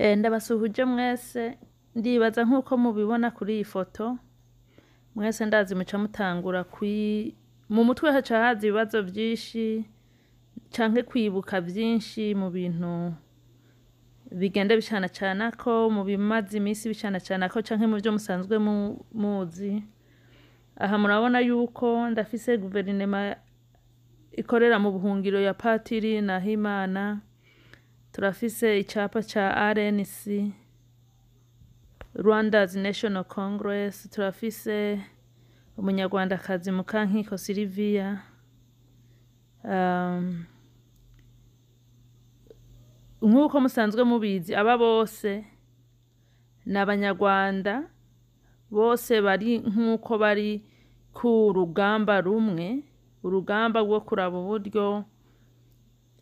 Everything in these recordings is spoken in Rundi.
Ndabasuhuje mwese ndibaza nk'uko mubibona kuri iyi foto mwese ndazi muca mutangura mu mutwe haca haza ibibazo byinshi canke kwibuka byinshi mu bintu bigenda bicana ko mu bimaze iminsi bicana ko canke mu byo musanzwe muzi. Aha murabona yuko ndafise guverinema ikorera mu buhungiro ya Patiri Nahimana, turafise icapa ca RNC Rwanda's National Congress, turafise umunyarwandakazi Mukankiko Sylvia, nk'uko musanzwe mubizi aba bose n'abanyarwanda bose bari nk'uko bari ku rugamba rumwe, urugamba rwo kuraba uburyo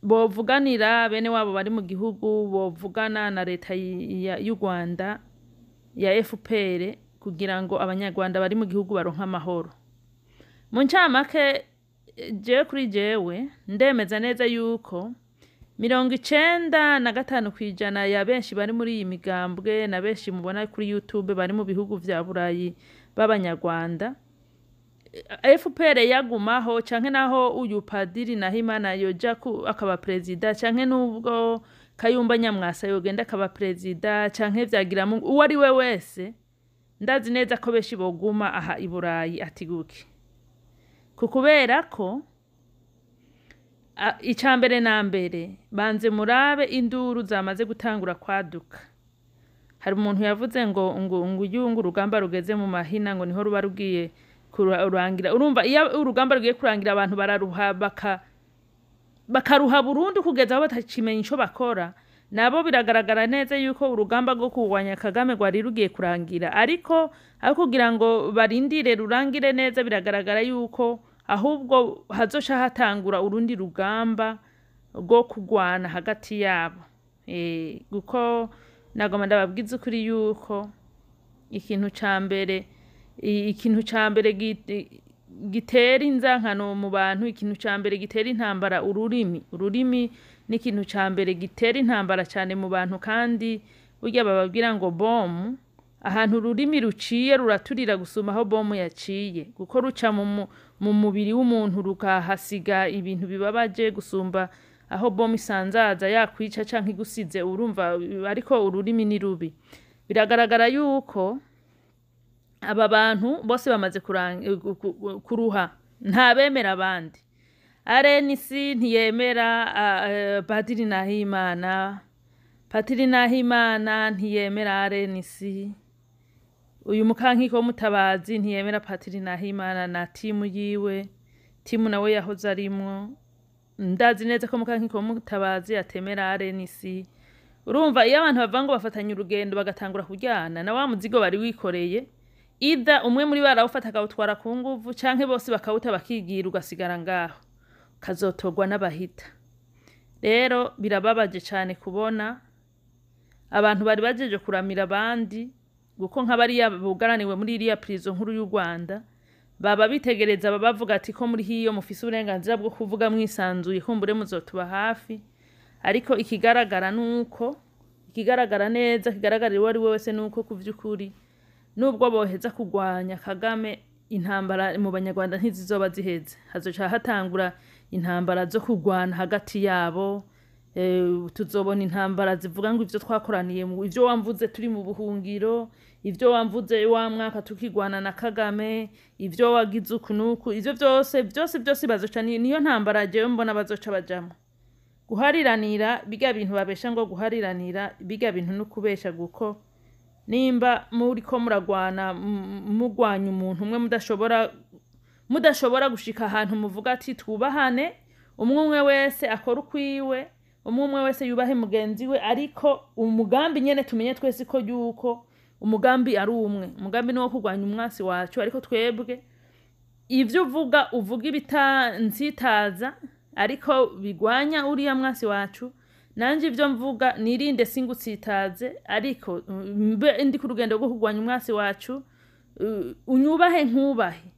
bovuganira bene wabo bari mu gihugu, bovugana na leta y'u Rwanda ya FPR kugira ngo abanyarwanda bari mu gihugu baronka amahoro. Mu ncamake kuri jewe ndemeza neza yuko 95% ya benshi bari muri iyi migambwe na benshi mubona kuri YouTube bari mu bihugu vya Burayi b'abanyarwanda, FPR yagumaho canke naho uyu Padiri Nahimana yoja akaba president canke nubwo Kayumba Nyamwasa yogenda akaba president canke vyagira uwo ari we wese, ndazi neza ko benshi boguma aha i Burayi atiguke, kukubera ko icambere na mbere banze murabe induru zamaze gutangura kwaduka. Hari umuntu yavuze ngo urugamba rugeze mu mahina ngo niho ruba rugiye kurangira. Urumva iyo urugamba rugiye kurangira abantu bararuha bakaruha burundu kugeza aho batacimenya ico bakora. Nabo biragaragara neza yuko urugamba rwo kurwanya Kagame rwari rugiye kurangira, ariko aho kugira ngo barindire rurangire neza biragaragara yuko ahubwo hazoca hatangura urundi rugamba rwo kugwana hagati yabo. Guko nagoma ndababwiza ukuri yuko ikintu ca mbere gitera inzankano mu bantu, ikintu ca mbere gitera intambara ururimi ni ikintu ca mbere gitera intambara cyane mu bantu, kandi burya bababwira ngo bomu ahantu ururimi ruciye ruraturira gusuma aho bomu yaciye, kuko ruca mu mubiri w'umuntu rukahasiga ibintu bibabaje gusumba aho bomu isanzaza yakwica canke igusize. Urumva ariko ururimi ni rubi. Biragaragara yuko aba bantu bose bamaze kuruha, nta bemera abandi. RNC ntiyemera Padiri Nahimana, Padiri Nahimana ntiyemera RNC, uyu Mukankiko Mutabazi ntiyemera Padiri Nahimana na timu yiwe, timu nawe yahoze arimwo. Ndazi neza ko Mukankiko Mutabazi atemera RNC. Urumva iyo abantu bavango bafatanya urugendo bagatangura kuryana na wa muzigo bari wikoreye, ida umwe muri barawufata akawutwara ku nguvu canke bose bakawuta bakigira ugasigara ngaho kazotogwa n'abahita. Rero birababaje cyane kubona abantu bari bajeje kuramira abandi, guko nk'abari bugaraniwe muri iriya prison nkuru y'u Rwanda baba bitegereza bavuga ati ko muri hiyo mufise uburenganzira bwo kuvuga mwisanzuye kumbure muzotuba hafi. Ariko ikigaragara neza kigaragarira wari wese nuko kuvyukuri nubwo boheza kugwanya Kagame, intambara mu banyarwanda ntizizoba ziheze. Hazoca hatangura intambara zo kugwana hagati yabo. Tuzobona intambara zivuga ngo ivyo twakoraniye mu ivyo wamvuze turi mu buhungiro, ivyo wamvuze wa mwaka tukigwana na Kagame, ivyo wagize ukunuku, ivyo byose bazoca niyo ntambara jewe mbona bazoca bajamo. Guhariranira biga bintu babesha ngo guhariranira biga bintu no kubesha, guko nimba muri ko muragwana mugwanya umuntu umwe mudashobora gushika ahantu muvuga ati twubahane, umwe wese akora ukwiwe, umwe wese yubahe mugenzi we, ariko umugambi nyene tumenye twese ko yuko umugambi ari umwe. Umugambi ni wo kugwanya umwasi wacu, ariko twebwe ivyo uvuga ibitanzitaza ariko bigwanya uriya mwasi wacu, nanje ivyo mvuga nirinde singutsitaze ariko ndi ku rugendo rwo kugwanya umwasi wacu, unyubahe nkubahe.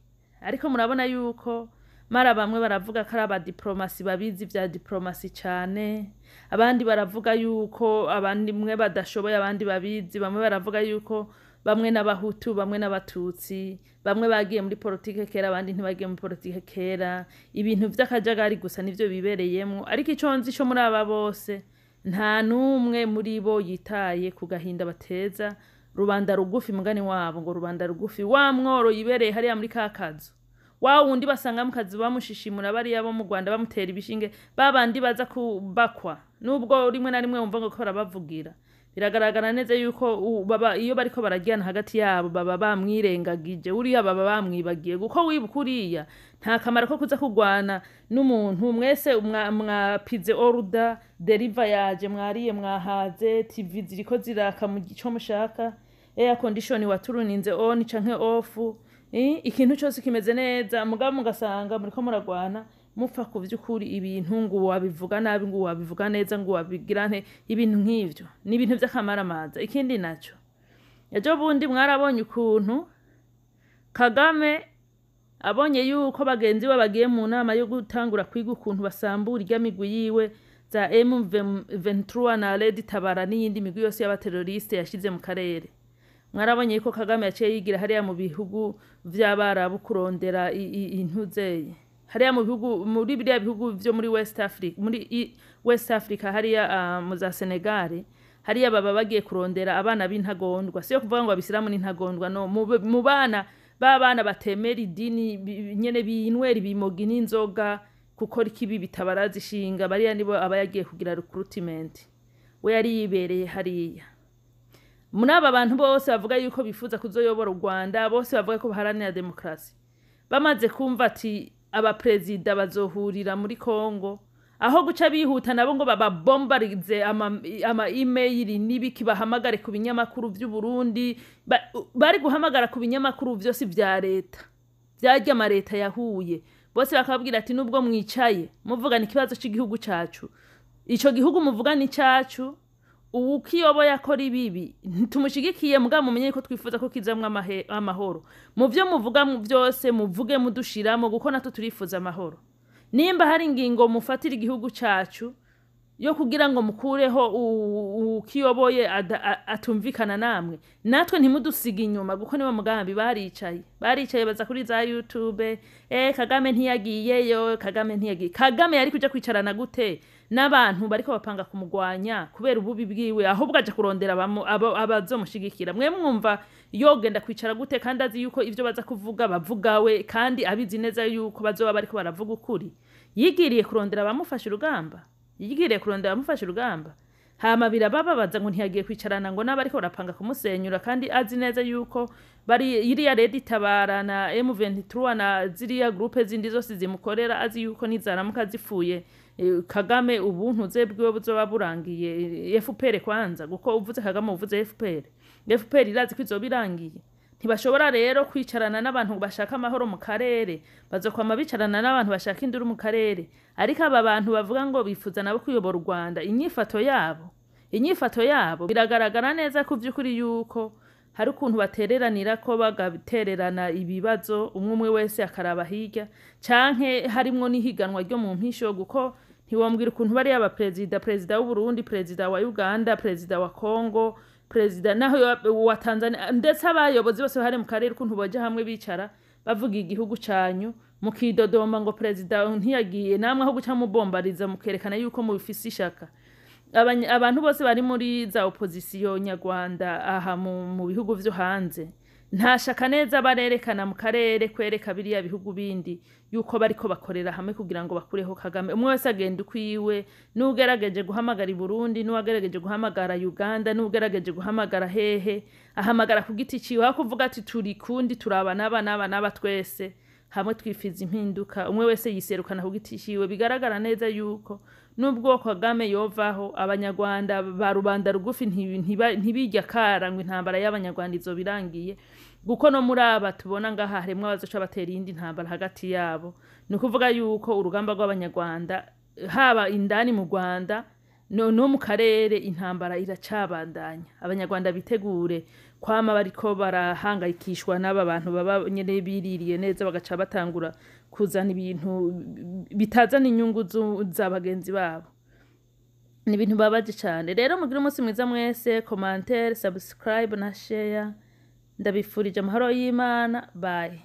Ariko murabona yuko mara bamwe baravuga ko ari abadiplomasi babizi vya diplomasi cane, abandi baravuga yuko abandi mwe badashoboye abandi babizi, bamwe baravuga yuko bamwe n'abahutu bamwe n'abatutsi, bamwe bagiye muri politike kera abandi ntibagiye muri politike kera, ibintu vy'akajagari gusa nivyo bibereyemwo. Ariko ico nzi co muri aba bose nta numwe muri bo yitaye ku gahinda bateza rubanda rugufi, mugani wabo ngo rubanda rugufi, wa mworo yibereye hariya muri kakazo, wa wundi basanga mukazi bamushishimura bariya bo mu Rwanda bamutera ibishinge, babandi baza kubakwa nubwo rimwe na rimwe wumva ngo ko barabavugira. Biragaragara neza yuko iyo bariko barajyana hagati yabo baba bamwirengagije, uriya baba bamwibagiye, kuko wibuka uriya nta kamaro ko kuza kugwana n'umuntu mwese mwapize order deliver yaje, mwariye mwahaze, TV ziriko ziraka mu gico mushaka, air condition waturuninze on canke off, ikintu cyose kimeze neza, mugabo mugasanga muriko muragwana mupfa ku vy'ukuri ibintu ngo wabivuga nabi ngo wabivuga neza ngo wabigirane, ibintu nk'ivyo ni ibintu vy'akamaramaza. Ikindi naco ejo bundi mwarabonye ukuntu Kagame abonye yuko bagenzi we bagiye mu nama yo gutangura kwiga ukuntu basambura irya migwi yiwe za M23 na Red Tabara n'iyindi migwi yose y'abateroriste yashize mu karere. Mwarabonye yuko Kagame yaciye yigira hariya mu bihugu vy'abarabu kurondera intuzeye hariya mu bihugu, muri biriya bihugu vyo muri West Africa hariya mu za Senegal, hariya baba bagiye kurondera abana b'intagondwa, siyo kuvuga ngo abisilamu n'intagondwa, no, mu bana babana batemera idini nyene binwera ibimogi n'inzoga kuko ikibi bitabarazishinga, bariya nibo aba yagiye kugira recruitment. We yari yibereye hariya. Muri aba bantu bose bavuga yuko bifuza kuzoyobora u Rwanda, bose bavuga ko baharanira demokrasi, bamaze kumva ati aba president bazohurira muri Kongo, aho guca bihuta nabo ngo bababombarize ama email nibiki bahamagare ku binyamakuru vy'u Burundi, bari guhamagara ku binyamakuru vyose vya leta vyarya ama leta yahuye, bose bakababwira ati nubwo mwicaye muvugana ikibazo cy'igihugu cacu, ico gihugu muvugana icacu, ukiyoboye akora ibibi tumushigikiye, muga mumenye ko twifuza ko kizamwe amahoro, mu vyo muvuga mu byose muvuge mudushiramo, guko nato turifuza amahoro. Nimba hari ingingo mufatira igihugu cacu yo kugira ngo mukureho ukiyoboye atumvikana namwe, natwe ntimudusiga inyuma, guko nibo mugambi baricaye baza kuri za YouTube, Kagame ntiyagiyeyo, Kagame ntiyagiye. Kagame yari kuja kwicarana gute n'abantu bariko bapanga kumugwanya kubera ububi bwiwe, ahubwo aje kurondera abazomushigikira? Mwe mwumva yogenda kwicara gute kandi azi yuko ivyo baza kuvuga bavugawe, kandi abizi neza yuko bazoba bariko baravuga ukuri? Yigiriye kurondera abamufasha urugamba, hama birababaza ngo ntiyagiye kwicarana ngo n'abariko barapanga kumusenyura, kandi azi neza yuko bari iriya Red Tabara na M23 na ziriya groupe zindi zose zimukorera, azi yuko nizaramuka zifuye Kagame ubuntu ze bwiwe buzoba burangiye. FPR kwanza, guko uvuze Kagame uvuze FPR irazi kwizobirangiye. Ntibashobora rero kwicarana n'abantu bashaka amahoro mu karere, bazokwama bicarana n'abantu bashaka induru mu karere. Ariko aba bantu bavuga ngo bifuza nabo kuyobora u Rwanda, inyifato yabo biragaragara neza ku vy'ukuri yuko hari ukuntu batereranira ko bagatererana ibibazo, umwe wese akaraba hirya, canke harimwo n'ihiganwa ryo mu mpisho, guko ntiwombwira ukuntu bari aba president w'u Burundi, president wa Uganda, president wa Congo, president naho wa Tanzania, ndetse abayobozi bose hari mu karere ukuntu boja hamwe bicara bavuga igihugu canyu, mukidodoma ngo president ntiyagiye, namwe aho guca mubombariza mukerekana yuko mubifise ishaka. Abantu bose bari muri za opposition nyarwanda aha mu bihugu vyo hanze, nta shaka neza barerekana mu karere kwereka biriya bihugu bindi yuko bariko bakorera hamwe kugira ngo bakureho Kagame. Umwe wese agenda ukwiwe, n'ugerageje guhamagara i Burundi, n'uwagerageje guhamagara Uganda, n'ugerageje guhamagara hehe, ahamagara ku giti ciwe, aho kuvuga ati turi kundi turaba n'aba twese hamwe twifiza impinduka. Umwe wese yiserukana ku giti ciwe. Bigaragara neza yuko nubwo Kagame yovaho, abanyarwanda ba rubanda rugufi ntibijya karangwa intambara y'abanyarwanda izo birangiye, guko no muri aba tubona ngaha haremwe abazoca batera iyindi ntambara hagati yabo. Ni kuvuga yuko urugamba rw'abanyarwanda haba indani mu Rwanda no mu karere intambara iracabandanya. Abanyarwanda bitegure kwama bariko barahangayikishwa n'aba bantu baba nyene biririye neza, bagaca batangura kuzana ibintu bitazana inyungu za bagenzi babo. Ni ibintu babaje cyane. Rero mugire umunsi mwiza mwese, commentaire, subscribe na share. Ndabifurije amahoro y'Imana. Bye.